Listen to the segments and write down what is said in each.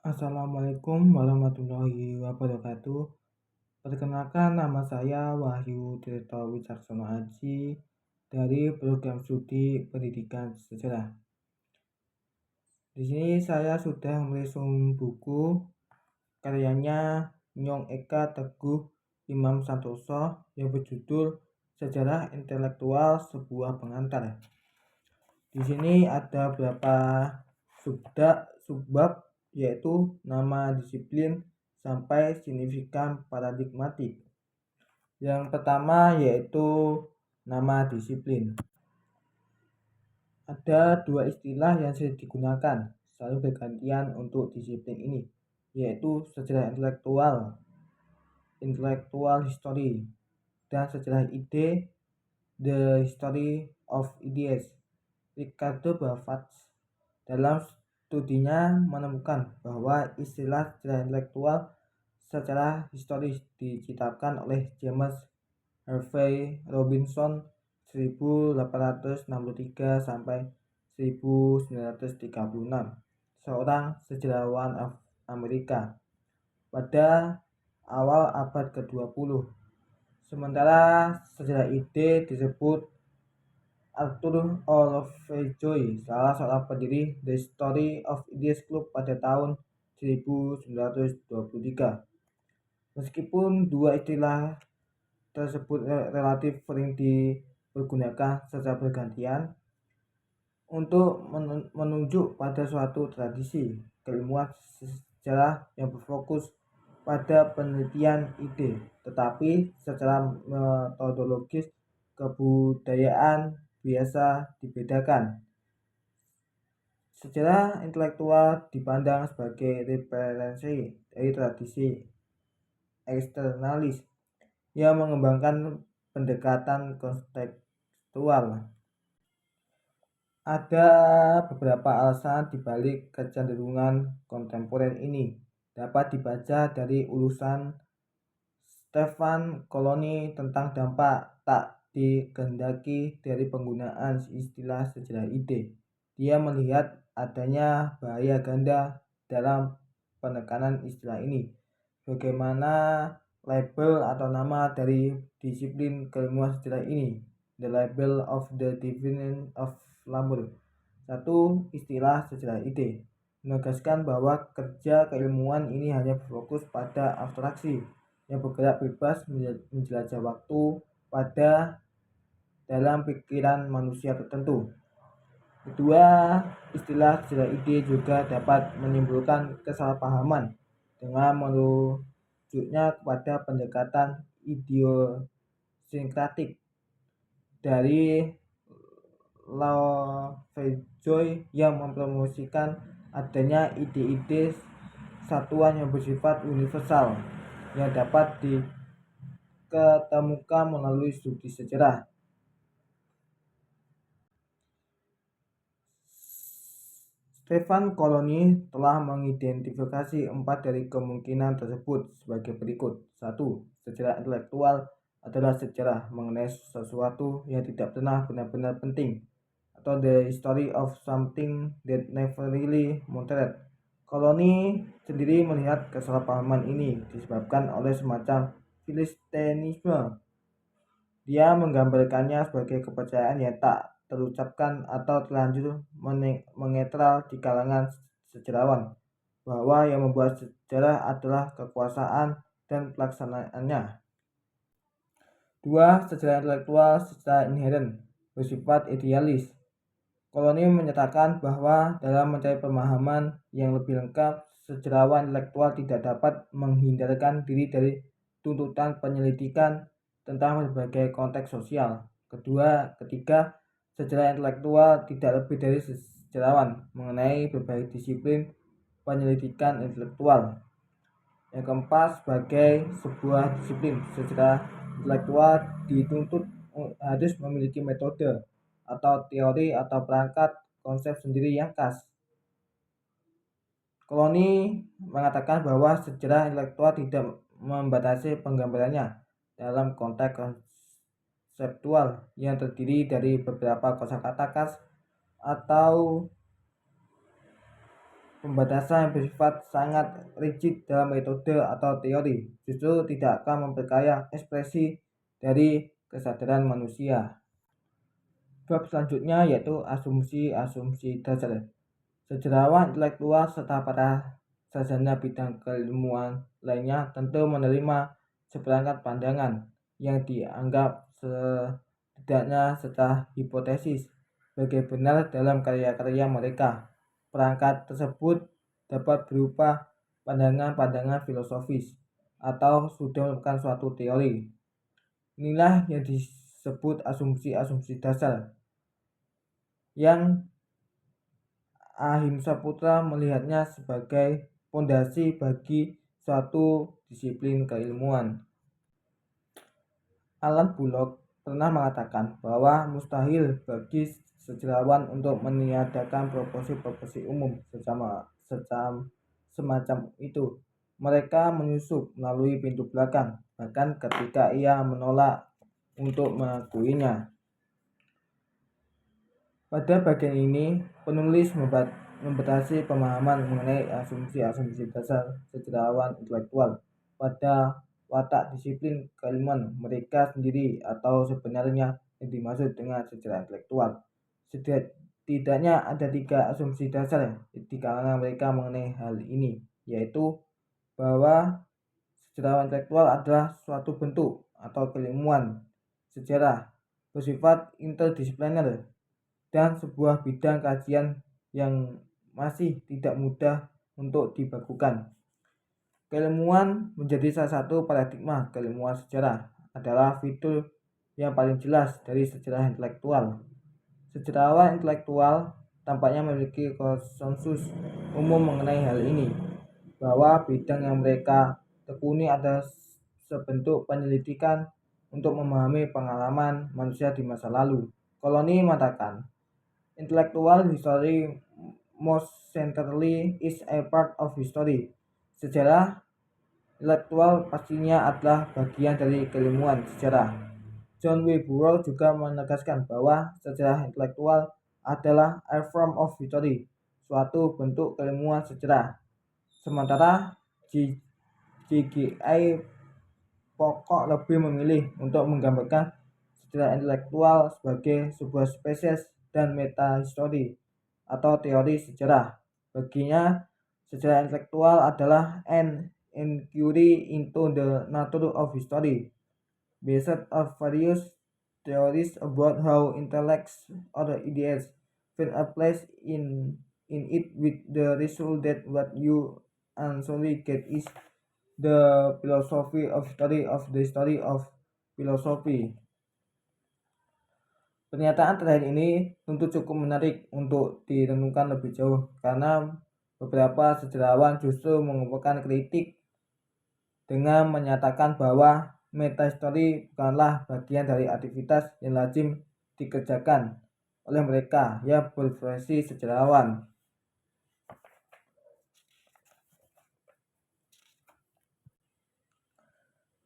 Assalamualaikum warahmatullahi wabarakatuh. Perkenalkan, nama saya Wahyu Tirta Wicaksono Aji dari program studi Pendidikan Sejarah. Di sini saya sudah meresum buku karyanya Nyong Eka Teguh Imam Santoso yang berjudul Sejarah Intelektual Sebuah Pengantar. Di sini ada beberapa subbab, yaitu nama disiplin sampai signifikan paradigmatik. Yang pertama yaitu nama disiplin. Ada dua istilah yang sering digunakan saling bergantian untuk disiplin ini, yaitu sejarah intellectual history, dan sejarah ide, the history of ideas. Ricardo Bavac dalam studinya menemukan bahwa istilah sejarah intelektual secara historis diciptakan oleh James Harvey Robinson 1863 sampai 1936, seorang sejarawan Amerika pada awal abad ke-20. Sementara sejarah ide disebut Arthur Lovejoy, salah seorang pendiri The Story of Ideas Club pada tahun 1923. Meskipun dua istilah tersebut relatif sering dipergunakan secara bergantian untuk menunjuk pada suatu tradisi keilmuan sejarah yang berfokus pada penelitian ide, tetapi secara metodologis kebudayaan biasa dibedakan. Sejarah intelektual dipandang sebagai referensi dari tradisi eksternalis yang mengembangkan pendekatan kontekstual. Ada beberapa alasan dibalik kecenderungan kontemporer ini. Dapat dibaca dari ulasan Stefan Koloni tentang dampak tak dikehendaki dari penggunaan istilah sejarah ide. Dia melihat adanya bahaya ganda dalam penekanan istilah ini. Bagaimana label atau nama dari disiplin keilmuan sejarah ini? The label of the division of labor. Satu, istilah sejarah ide menegaskan bahwa kerja keilmuan ini hanya berfokus pada abstraksi yang bergerak bebas menjelajah waktu pada dalam pikiran manusia tertentu. Kedua, istilah sejarah ide juga dapat menimbulkan kesalahpahaman dengan merujuknya kepada pendekatan idiosinkratik dari Lovejoy yang mempromosikan adanya ide-ide satuan yang bersifat universal yang dapat diketemukan melalui studi sejarah. Stefan Koloni telah mengidentifikasi 4 dari kemungkinan tersebut sebagai berikut. 1. Sejarah intelektual adalah sejarah mengenai sesuatu yang tidak pernah benar-benar penting, atau the history of something that never really mattered. Koloni sendiri melihat kesalahpahaman ini disebabkan oleh semacam filistenisme. Dia menggambarkannya sebagai kepercayaan yang tak terucapkan atau terlanjur mengetral di kalangan sejarawan, bahwa yang membuat sejarah adalah kekuasaan dan pelaksanaannya. 2. Sejarah intelektual secara inheren bersifat idealis. Koloni menyatakan bahwa dalam mencari pemahaman yang lebih lengkap, sejarawan intelektual tidak dapat menghindarkan diri dari tuntutan penyelidikan tentang berbagai konteks sosial. Ketiga, sejarah intelektual tidak lebih dari sejarawan mengenai berbagai disiplin penyelidikan intelektual. Yang keempat, sebagai sebuah disiplin, sejarah intelektual dituntut harus memiliki metode atau teori atau perangkat konsep sendiri yang khas. Koloni mengatakan bahwa sejarah intelektual tidak membatasi penggambarannya dalam konteks konseptual yang terdiri dari beberapa kosakata khas atau pembatasan yang bersifat sangat rigid dalam metode atau teori justru tidak akan memperkaya ekspresi dari kesadaran manusia. Bab selanjutnya yaitu asumsi-asumsi dasar. Sejarawan intelektual serta para sarjana bidang keilmuan lainnya tentu menerima seperangkat pandangan yang dianggap setidaknya secara hipotesis sebagai benar dalam karya-karya mereka. Perangkat tersebut dapat berupa pandangan-pandangan filosofis atau sudah merupakan suatu teori. Inilah yang disebut asumsi-asumsi dasar, yang Ahimsa Putra melihatnya sebagai fondasi bagi suatu disiplin keilmuan. Alan Bullock pernah mengatakan bahwa mustahil bagi sejarawan untuk meniadakan proporsi-proporsi umum semacam itu. Mereka menyusup melalui pintu belakang, bahkan ketika ia menolak untuk mengakuinya. Pada bagian ini, penulis membatasi pemahaman mengenai asumsi-asumsi dasar sejarawan intelektual pada watak disiplin keilmuan mereka sendiri atau sebenarnya yang dimaksud dengan sejarah intelektual. Setidaknya ada 3 asumsi dasar di kalangan mereka mengenai hal ini, yaitu bahwa sejarawan intelektual adalah suatu bentuk atau keilmuan sejarah bersifat interdisipliner dan sebuah bidang kajian yang masih tidak mudah untuk dibakukan. Keilmuan menjadi salah satu paradigma keilmuan sejarah adalah fitur yang paling jelas dari sejarah intelektual. Sejarawan intelektual tampaknya memiliki konsensus umum mengenai hal ini, bahwa bidang yang mereka tekuni adalah sebentuk penyelidikan untuk memahami pengalaman manusia di masa lalu. Koloni mengatakan, intellectual history most centrally is a part of history. Sejarah intelektual pastinya adalah bagian dari keilmuan sejarah. John W. Burrow juga menegaskan bahwa sejarah intelektual adalah a form of history, suatu bentuk keilmuan sejarah. Sementara G.G.I. Pokok lebih memilih untuk menggambarkan sejarah intelektual sebagai sebuah spesies dan meta-histori atau teori sejarah. Baginya, sejarah intelektual adalah an inquiry into the nature of history, based on various theories about how intellects or ideas find a place in it, with the result that what you actually get is the philosophy of history of the history of philosophy. Pernyataan terakhir ini tentu cukup menarik untuk direnungkan lebih jauh, karena beberapa sejarawan justru mengemukakan kritik dengan menyatakan bahwa metahistory bukanlah bagian dari aktivitas yang lazim dikerjakan oleh mereka yang berprofesi sejarawan.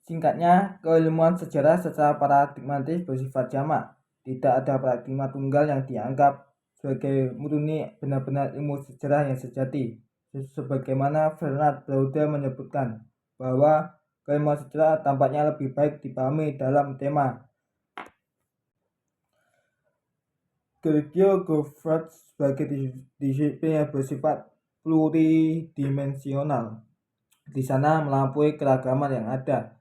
Singkatnya, keilmuan sejarah secara paradigmatis bersifat jamak. Tidak ada paradigma tunggal yang dianggap sebagai murni benar-benar ilmu sejarah yang sejati. Sebagaimana Bernard Brauder menyebutkan bahwa keilmuan sejarah tampaknya lebih baik dipahami dalam tema Geography sebagai disiplin yang bersifat pluridimensional. Di sana melampaui keragaman yang ada.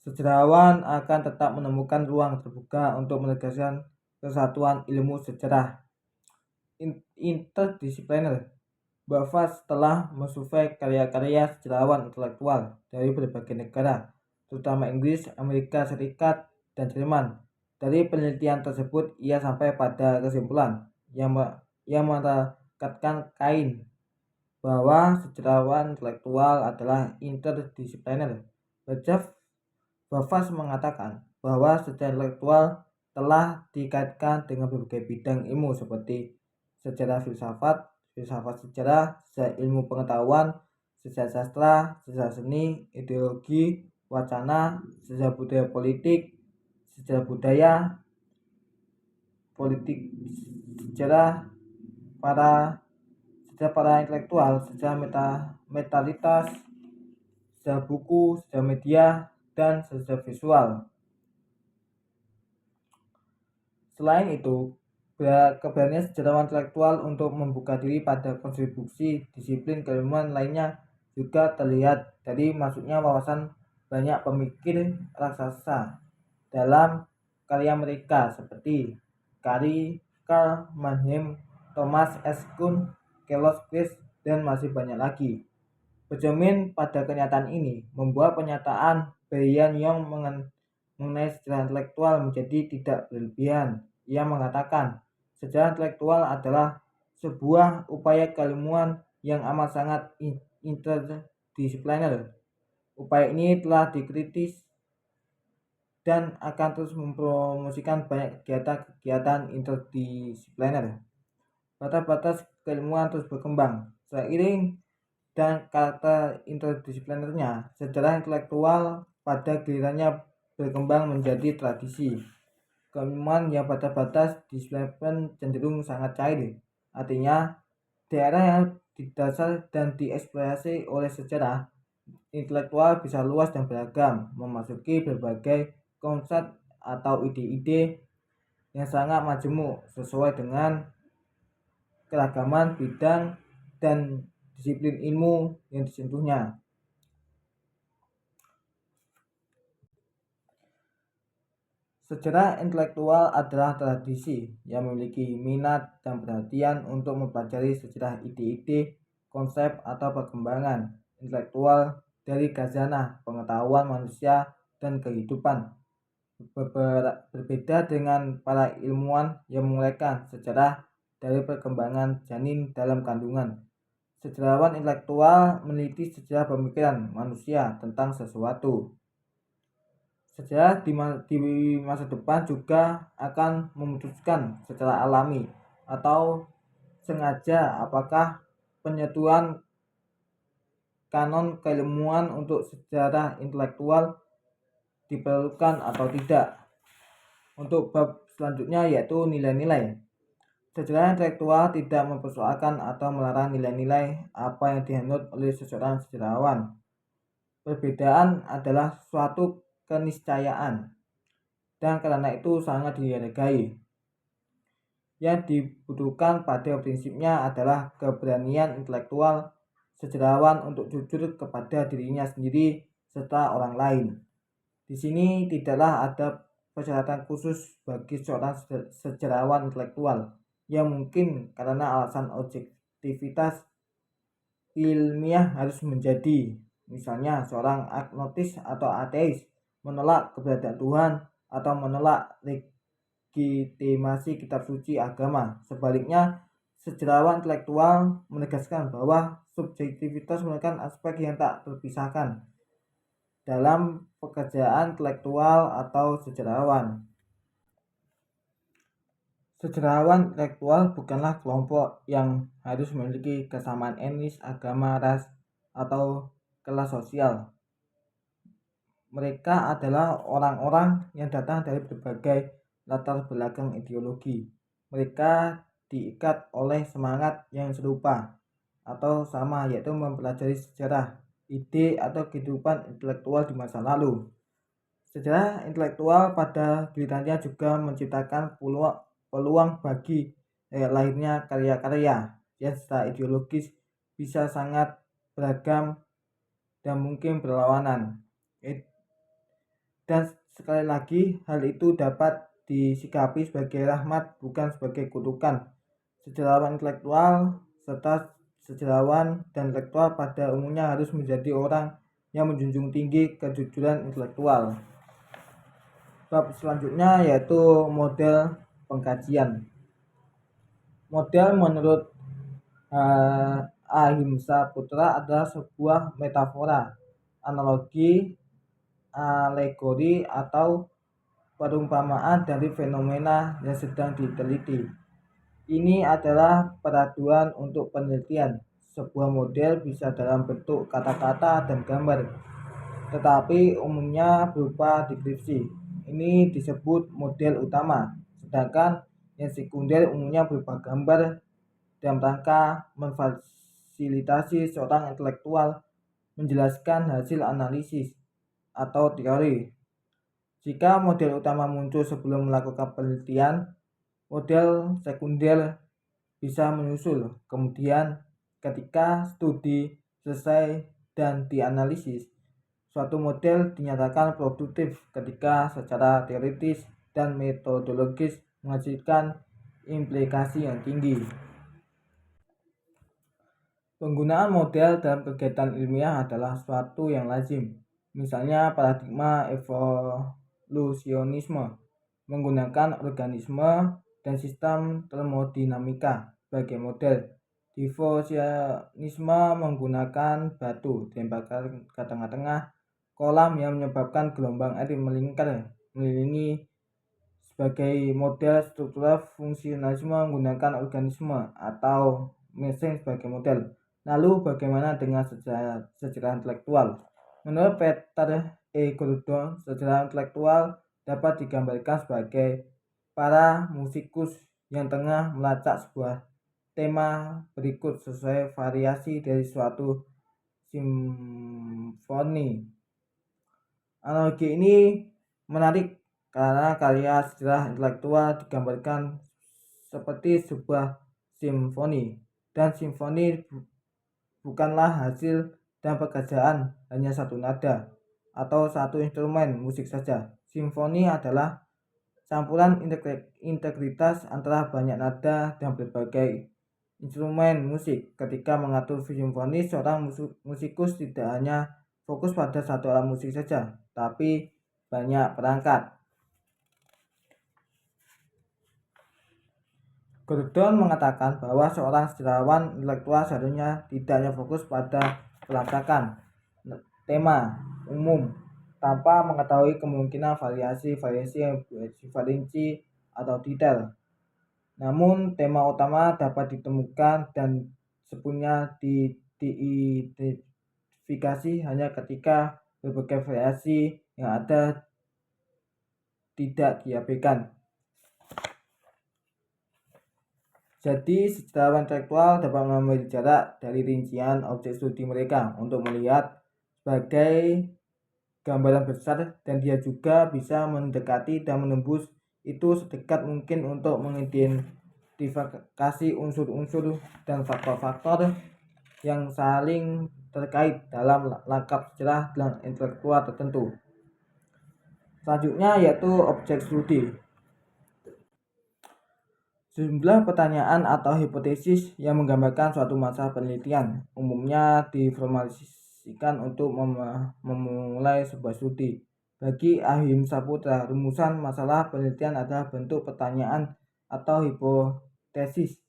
Sejarawan akan tetap menemukan ruang terbuka untuk menegaskan kesatuan ilmu sejarah interdisipliner. Bafas telah mensurvei karya-karya sejarawan intelektual dari berbagai negara, terutama Inggris, Amerika Serikat, dan Jerman. Dari penelitian tersebut, ia sampai pada kesimpulan yang merekatkan kain bahwa sejarawan intelektual adalah interdisipliner. Bafas mengatakan bahwa sejarah intelektual telah dikaitkan dengan berbagai bidang ilmu seperti sejarah filsafat, filsafat sejarah, sejarah ilmu pengetahuan, sejarah sastra, sejarah seni, ideologi, wacana, sejarah budaya politik, sejarah budaya, politik, sejarah para sejarah para intelektual, sejarah metalitas, sejarah buku, sejarah media, dan sejarah visual. Selain itu, keberanian sejarawan intelektual untuk membuka diri pada kontribusi disiplin keilmuan lainnya juga terlihat dari masuknya wawasan banyak pemikir raksasa dalam karya mereka seperti Karl Mannheim, Thomas S. Kuhn, Carlos Chris, dan masih banyak lagi. Bercermin pada kenyataan ini membuat pernyataan Brian Young mengenai sejarah intelektual menjadi tidak berlebihan. Ia mengatakan, sejarah intelektual adalah sebuah upaya keilmuan yang amat sangat interdisipliner. Upaya ini telah dikritis dan akan terus mempromosikan banyak kegiatan-kegiatan interdisipliner. Batas-batas keilmuan terus berkembang. Seiring dan karakter interdisiplinernya, sejarah intelektual pada gilirannya berkembang menjadi tradisi. Keilmuan yang batas-batas disiplin cenderung sangat cair. Artinya, daerah yang didasar dan dieksplorasi oleh sejarah intelektual bisa luas dan beragam, memasuki berbagai konsep atau ide-ide yang sangat majemuk sesuai dengan keragaman bidang dan disiplin ilmu yang disentuhnya. Sejarah intelektual adalah tradisi yang memiliki minat dan perhatian untuk mempelajari sejarah ide-ide, konsep, atau perkembangan intelektual dari khazanah pengetahuan manusia dan kehidupan. Berbeda dengan para ilmuwan yang menguraikan sejarah dari perkembangan janin dalam kandungan. Sejarawan intelektual meneliti sejarah pemikiran manusia tentang sesuatu. Sejarah di masa depan juga akan memutuskan secara alami atau sengaja apakah penyetuan kanon keilmuan untuk sejarah intelektual diperlukan atau tidak. Untuk bab selanjutnya yaitu nilai-nilai. Sejarah intelektual tidak mempersoalkan atau melarang nilai-nilai apa yang dianut oleh seseorang sejarawan. Perbedaan adalah suatu keniscayaan dan karena itu sangat dihargai. Yang dibutuhkan pada prinsipnya adalah keberanian intelektual sejarawan untuk jujur kepada dirinya sendiri serta orang lain. Di sini tidaklah ada persyaratan khusus bagi seorang sejarawan intelektual yang mungkin karena alasan objektivitas ilmiah harus menjadi, misalnya seorang agnostis atau ateis menolak keberadaan Tuhan atau menolak legitimasi kitab suci agama. Sebaliknya, sejarawan intelektual menegaskan bahwa subjektivitas merupakan aspek yang tak terpisahkan dalam pekerjaan intelektual atau sejarawan. Sejarawan intelektual bukanlah kelompok yang harus memiliki kesamaan etnis, agama, ras, atau kelas sosial. Mereka adalah orang-orang yang datang dari berbagai latar belakang ideologi. Mereka diikat oleh semangat yang serupa atau sama, yaitu mempelajari sejarah, ide, atau kehidupan intelektual di masa lalu. Sejarah intelektual pada gilirannya juga menciptakan peluang bagi lahirnya karya-karya yang secara ideologis bisa sangat beragam dan mungkin berlawanan. Dan sekali lagi, hal itu dapat disikapi sebagai rahmat bukan sebagai kutukan. Sejarawan intelektual serta sejarawan dan intelektual pada umumnya harus menjadi orang yang menjunjung tinggi kejujuran intelektual. Bab selanjutnya yaitu model pengkajian. Model menurut Ahimsa Putra adalah sebuah metafora, analogi, alegori, atau perumpamaan dari fenomena yang sedang diteliti. Ini adalah peraduan untuk penelitian. Sebuah model bisa dalam bentuk kata-kata dan gambar, tetapi umumnya berupa deskripsi. Ini disebut model utama, sedangkan yang sekunder umumnya berupa gambar dalam rangka memfasilitasi seorang intelektual menjelaskan hasil analisis atau teori. Jika model utama muncul sebelum melakukan penelitian, model sekunder bisa menyusul. Kemudian, ketika studi selesai dan dianalisis, suatu model dinyatakan produktif ketika secara teoritis dan metodologis menghasilkan implikasi yang tinggi. Penggunaan model dalam kegiatan ilmiah adalah suatu yang lazim. Misalnya paradigma evolusionisme menggunakan organisme dan sistem termodinamika sebagai model. Diffusionisme menggunakan batu ditembakkan ke tengah-tengah kolam yang menyebabkan gelombang air melingkar mengelilingi sebagai model. Struktural fungsionalisme menggunakan organisme atau mesin sebagai model. Lalu bagaimana dengan sejarah intelektual? Menurut Peter E. Gordon, sejarah intelektual dapat digambarkan sebagai para musikus yang tengah melacak sebuah tema berikut sesuai variasi dari suatu simfoni. Analogi ini menarik karena karya sejarah intelektual digambarkan seperti sebuah simfoni, dan simfoni bukanlah hasil dan pekerjaan hanya satu nada atau satu instrumen musik saja. Simfoni adalah campuran integritas antara banyak nada dan berbagai instrumen musik. Ketika mengatur simfoni, seorang musikus tidak hanya fokus pada satu alat musik saja, tapi banyak perangkat. Gordon mengatakan bahwa seorang sejarawan intelektual seharusnya tidak hanya fokus pada pelacakan tema umum tanpa mengetahui kemungkinan variasi-variasi yang bersifat rinci atau detail. Namun tema utama dapat ditemukan dan sepenuhnya diidentifikasi hanya ketika berbagai variasi yang ada tidak diabaikan. Jadi, sejarawan intelektual dapat mengambil jarak dari rincian objek studi mereka untuk melihat sebagai gambaran besar, dan dia juga bisa mendekati dan menembus itu sedekat mungkin untuk mengidentifikasi unsur-unsur dan faktor-faktor yang saling terkait dalam langkah sejarah dan intelektual tertentu. Selanjutnya yaitu objek studi. Sejumlah pertanyaan atau hipotesis yang menggambarkan suatu masalah penelitian umumnya diformulasikan untuk memulai sebuah studi. Bagi Ahim Saputra, rumusan masalah penelitian adalah bentuk pertanyaan atau hipotesis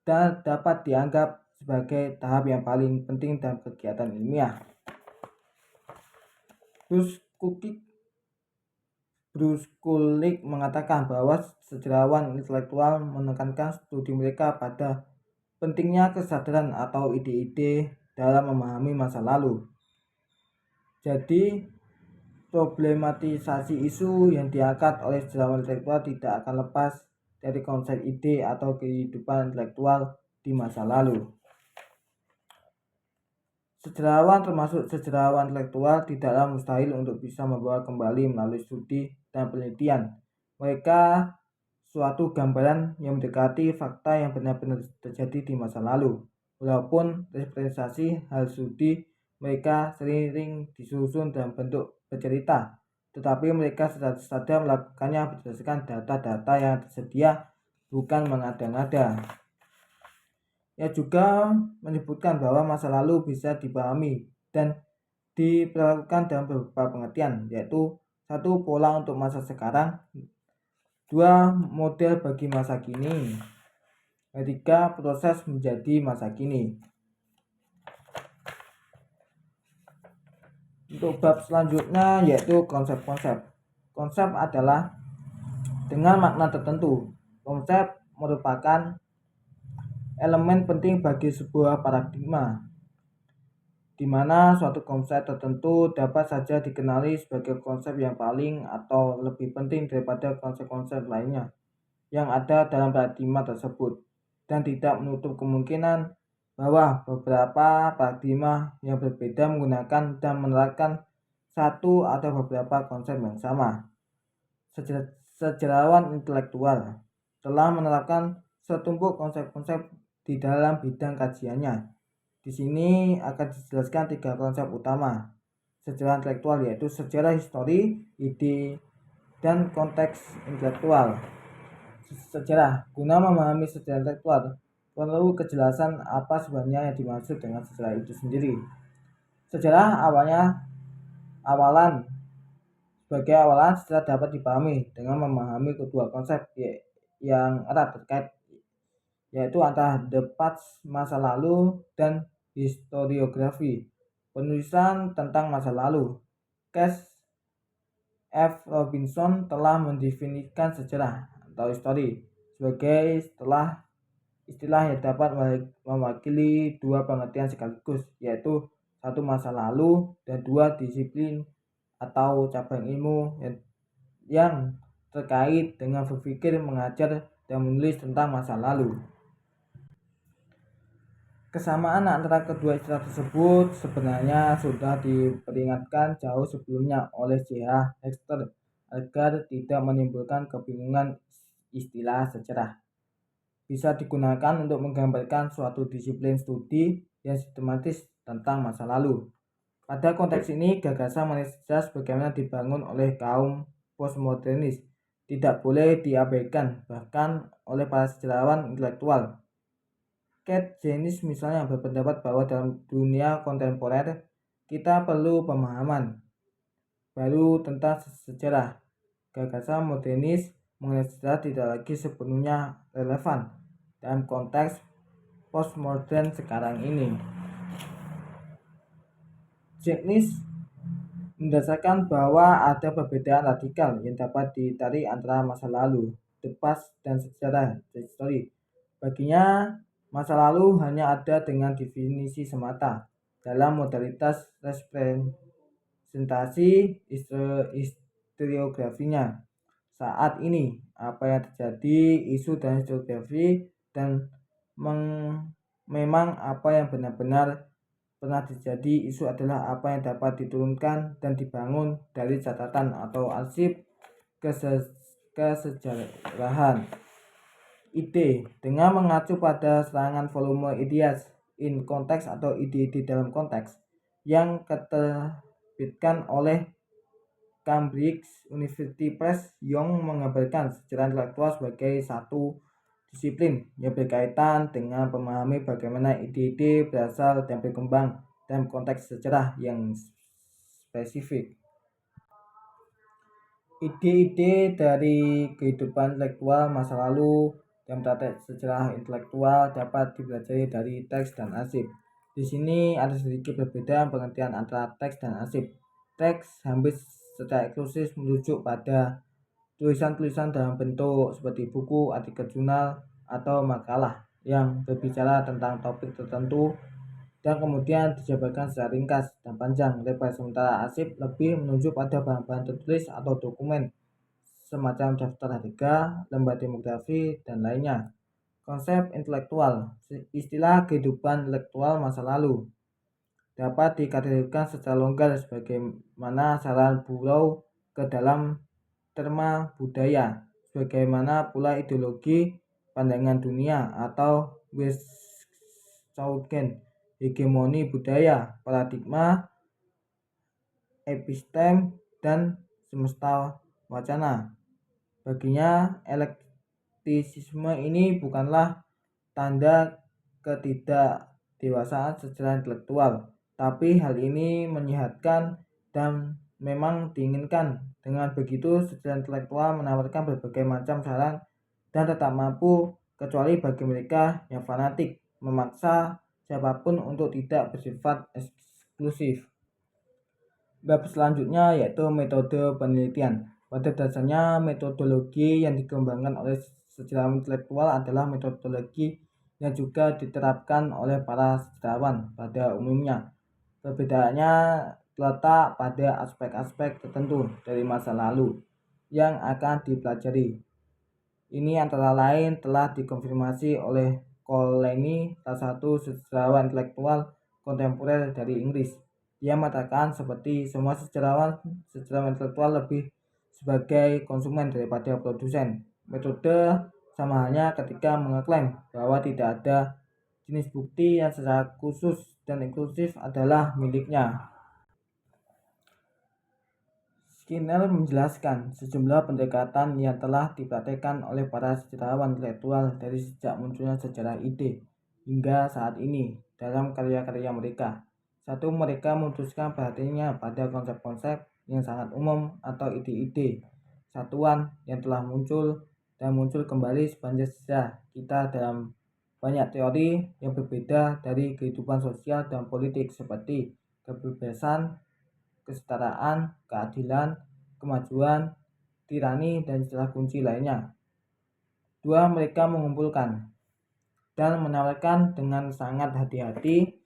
dan dapat dianggap sebagai tahap yang paling penting dalam kegiatan ilmiah. Bruce Kulick mengatakan bahwa sejarawan intelektual menekankan studi mereka pada pentingnya kesadaran atau ide-ide dalam memahami masa lalu. Jadi, problematisasi isu yang diangkat oleh sejarawan intelektual tidak akan lepas dari konsep ide atau kehidupan intelektual di masa lalu. Sejarawan termasuk sejarawan intelektual tidaklah mustahil untuk bisa membawa kembali melalui studi dan penelitian mereka suatu gambaran yang mendekati fakta yang benar-benar terjadi di masa lalu. Walaupun representasi hal studi mereka sering disusun dalam bentuk bercerita, tetapi mereka sadar melakukannya berdasarkan data-data yang tersedia, bukan mengada-ngada. Ia juga menyebutkan bahwa masa lalu bisa dipahami dan diperlakukan dalam beberapa pengertian, yaitu 1. Pola untuk masa sekarang, 2. Model bagi masa kini, 3. Proses menjadi masa kini. Untuk bab selanjutnya yaitu konsep-konsep. Konsep adalah dengan makna tertentu. Konsep merupakan elemen penting bagi sebuah paradigma, di mana suatu konsep tertentu dapat saja dikenali sebagai konsep yang paling atau lebih penting daripada konsep-konsep lainnya yang ada dalam paradigma tersebut. dan tidak menutup kemungkinan bahwa beberapa paradigma yang berbeda menggunakan dan menerapkan satu atau beberapa konsep yang sama. Sejarawan intelektual telah menerapkan setumpuk konsep-konsep di dalam bidang kajiannya. Di sini akan dijelaskan 3 konsep utama sejarah intelektual, yaitu sejarah histori, ide, dan konteks intelektual. Sejarah. Guna memahami sejarah intelektual, perlu kejelasan apa sebenarnya yang dimaksud dengan sejarah itu sendiri. Sejarah sebagai awalan sejarah dapat dipahami dengan memahami kedua konsep yang erat terkait, yaitu antara the past masa lalu dan historiografi, penulisan tentang masa lalu. Cass F. Robinson telah mendefinisikan sejarah atau histori sebagai istilah yang dapat mewakili 2 pengertian sekaligus, yaitu 1 masa lalu dan 2 disiplin atau cabang ilmu yang terkait dengan berpikir, mengajar, dan menulis tentang masa lalu. Kesamaan antara kedua istilah tersebut sebenarnya sudah diperingatkan jauh sebelumnya oleh J.H. Hexter agar tidak menimbulkan kebingungan. Istilah sejarah bisa digunakan untuk menggambarkan suatu disiplin studi yang sistematis tentang masa lalu. Pada konteks ini, gagasan mengenai sejarah sebagaimana dibangun oleh kaum postmodernis tidak boleh diabaikan, bahkan oleh para sejarawan intelektual. Kate Jennings misalnya berpendapat bahwa dalam dunia kontemporer kita perlu pemahaman baru tentang sejarah. Gagasan modernis mengenai sejarah tidak lagi sepenuhnya relevan dalam konteks postmodern sekarang ini. Jennings mendasarkan bahwa ada perbedaan radikal yang dapat ditarik antara masa lalu, the past, dan sejarah, the history. Baginya, masa lalu hanya ada dengan definisi semata dalam modalitas representasi historiografinya. Saat ini, apa yang terjadi isu dan historiografi dan memang apa yang benar-benar pernah terjadi isu adalah apa yang dapat diturunkan dan dibangun dari catatan atau arsip kesejarahan. Ide dengan mengacu pada serangan volume Ideas in Context atau ide-ide dalam konteks yang diterbitkan oleh Cambridge University Press yang menggambarkan sejarah intelektual sebagai satu disiplin yang berkaitan dengan memahami bagaimana ide-ide berasal dan berkembang dalam konteks sejarah yang spesifik. Ide-ide dari kehidupan intelektual masa lalu dan praktek sejarah intelektual dapat dipelajari dari teks dan arsip. Di sini ada sedikit perbedaan pengertian antara teks dan arsip. Teks hampir secara eksklusif merujuk pada tulisan-tulisan dalam bentuk seperti buku, artikel jurnal, atau makalah yang berbicara tentang topik tertentu dan kemudian dijabarkan secara ringkas dan panjang lebar. Sementara arsip lebih menunjuk pada bahan-bahan tertulis atau dokumen semacam daftar harga, lembar demografi, dan lainnya. Konsep intelektual, istilah kehidupan intelektual masa lalu, dapat dikategorikan secara longgar sebagaimana saran Burrow ke dalam terma budaya, sebagaimana pula ideologi, pandangan dunia, atau Wissahickon, hegemoni budaya, paradigma, episteme, dan semesta wacana. Baginya, eklektisisme ini bukanlah tanda ketidakdewasaan secara intelektual, tapi hal ini menyehatkan dan memang diinginkan. Dengan begitu, sejarah intelektual menawarkan berbagai macam saran dan tetap mampu, kecuali bagi mereka yang fanatik, memaksa siapapun untuk tidak bersifat eksklusif. Bab selanjutnya yaitu metode penelitian. Pada dasarnya, metodologi yang dikembangkan oleh sejarawan intelektual adalah metodologi yang juga diterapkan oleh para sejarawan pada umumnya. Perbedaannya terletak pada aspek-aspek tertentu dari masa lalu yang akan dipelajari. Ini antara lain telah dikonfirmasi oleh Colony, salah satu sejarawan intelektual kontemporer dari Inggris. Dia mengatakan seperti semua sejarawan intelektual lebih sebagai konsumen daripada produsen. Metode sama halnya ketika mengeklaim bahwa tidak ada jenis bukti yang secara khusus dan eksklusif adalah miliknya. Skinner menjelaskan sejumlah pendekatan yang telah dipraktekkan oleh para sejarawan intelektual dari sejak munculnya sejarah ide hingga saat ini dalam karya-karya mereka. Satu, mereka memutuskan perhatiannya pada konsep-konsep yang sangat umum atau ide-ide satuan yang telah muncul dan muncul kembali sepanjang sejarah kita dalam banyak teori yang berbeda dari kehidupan sosial dan politik seperti kebebasan, kesetaraan, keadilan, kemajuan, tirani, dan istilah kunci lainnya. Dua, mereka mengumpulkan dan menawarkan dengan sangat hati-hati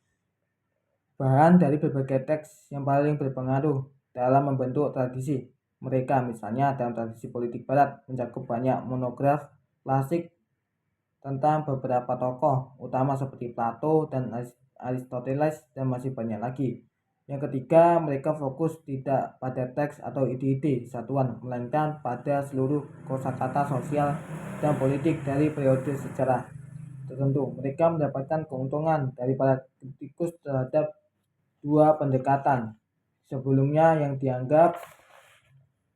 bahan dari berbagai teks yang paling berpengaruh dalam membentuk tradisi mereka. Misalnya dalam tradisi politik barat mencakup banyak monograf klasik tentang beberapa tokoh utama seperti Plato dan Aristoteles dan masih banyak lagi. Yang ketiga, mereka fokus tidak pada teks atau ide-ide satuan, melainkan pada seluruh kosakata sosial dan politik dari periode sejarah tertentu. Mereka mendapatkan keuntungan dari para kritikus terhadap dua pendekatan sebelumnya yang dianggap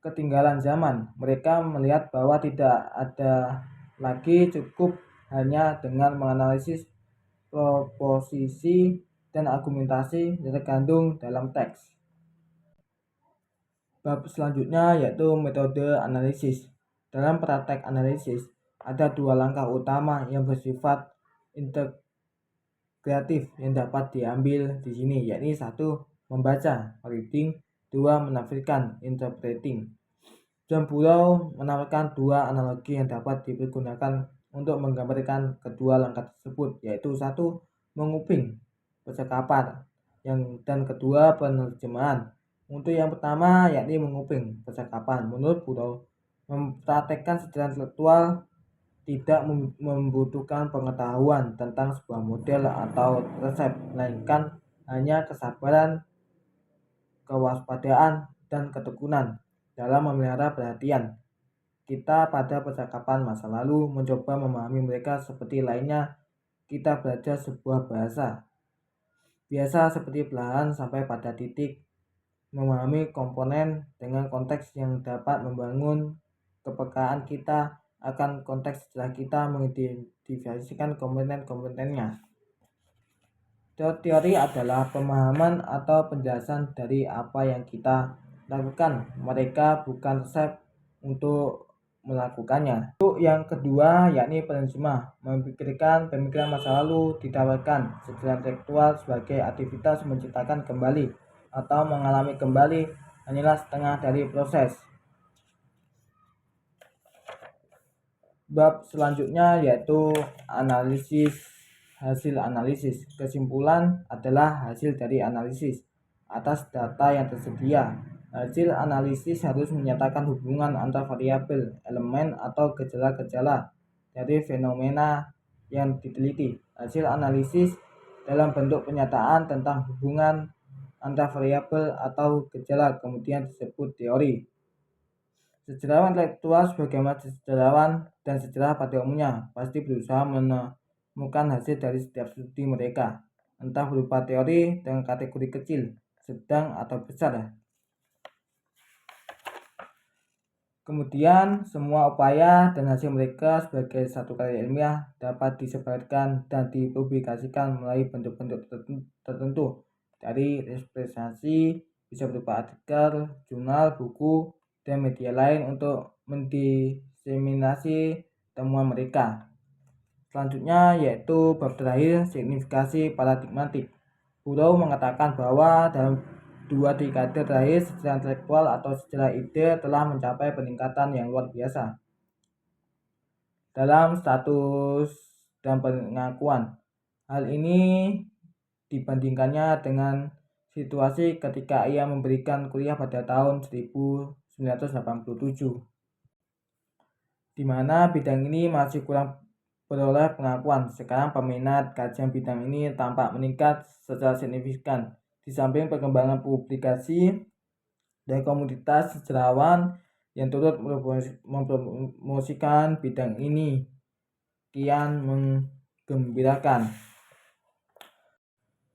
ketinggalan zaman. Mereka melihat bahwa tidak ada lagi cukup hanya dengan menganalisis proposisi dan argumentasi yang terkandung dalam teks. Bab selanjutnya yaitu metode analisis. Dalam praktek analisis, ada dua langkah utama yang bersifat integratif yang dapat diambil di sini, yakni satu, membaca, reading, dua, menafsirkan, interpreting. John Burrow menawarkan dua analogi yang dapat dipergunakan untuk menggambarkan kedua langkah tersebut, yaitu satu, menguping percakapan, dan kedua, penerjemahan. Untuk yang pertama, yakni menguping percakapan, menurut Burrow, mempraktekkan sejarah intelektual tidak membutuhkan pengetahuan tentang sebuah model atau resep, melainkan hanya kesabaran, kewaspadaan, dan ketekunan dalam memelihara perhatian kita pada percakapan masa lalu, mencoba memahami mereka seperti lainnya kita belajar sebuah bahasa. Biasa seperti perlahan sampai pada titik, memahami komponen dengan konteks yang dapat membangun kepekaan kita akan konteks setelah kita mengidentifikasikan komponen-komponennya. Teori adalah pemahaman atau penjelasan dari apa yang kita lakukan. Mereka bukan resep untuk melakukannya. Untuk yang kedua, yakni penerjemah, memikirkan pemikiran masa lalu, ditawarkan sejarah intelektual sebagai aktivitas menciptakan kembali atau mengalami kembali hanyalah setengah dari proses. Bab selanjutnya yaitu analisis hasil analisis. Kesimpulan adalah hasil dari analisis atas data yang tersedia. Hasil analisis harus menyatakan hubungan antar variabel, elemen, atau gejala-gejala dari fenomena yang diteliti. Hasil analisis dalam bentuk pernyataan tentang hubungan antar variabel atau gejala kemudian disebut teori. Sejarawan intelektual sebagaimana sejarawan dan sejarah pada umumnya pasti berusaha menemukan hasil dari setiap studi mereka, entah berupa teori dengan kategori kecil, sedang, atau besar. Kemudian semua upaya dan hasil mereka sebagai satu karya ilmiah dapat disebarkan dan dipublikasikan melalui bentuk-bentuk tertentu, dari representasi bisa berupa artikel, jurnal, buku, dan media lain untuk mendiseminasi temuan mereka. Selanjutnya yaitu bab terakhir, signifikasi paradigmatik. Burrow mengatakan bahwa dalam dua dekade terakhir sejarah intelektual atau sejarah ide telah mencapai peningkatan yang luar biasa dalam status dan pengakuan. Hal ini dibandingkannya dengan situasi ketika ia memberikan kuliah pada tahun 1987, di mana bidang ini masih kurang beroleh pengakuan. Sekarang peminat kajian bidang ini tampak meningkat secara signifikan. Di samping perkembangan publikasi dan komunitas sejarawan yang turut mempromosikan bidang ini kian menggembirakan.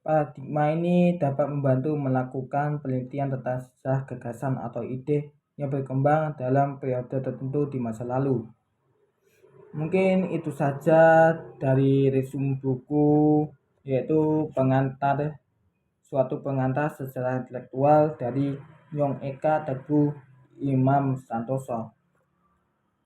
Paradigma ini dapat membantu melakukan penelitian tentang sejarah gagasan atau ide yang berkembang dalam periode tertentu di masa lalu. Mungkin itu saja dari resume buku, yaitu suatu pengantar sejarah intelektual dari Nyong Eka Teguh Imam Santoso.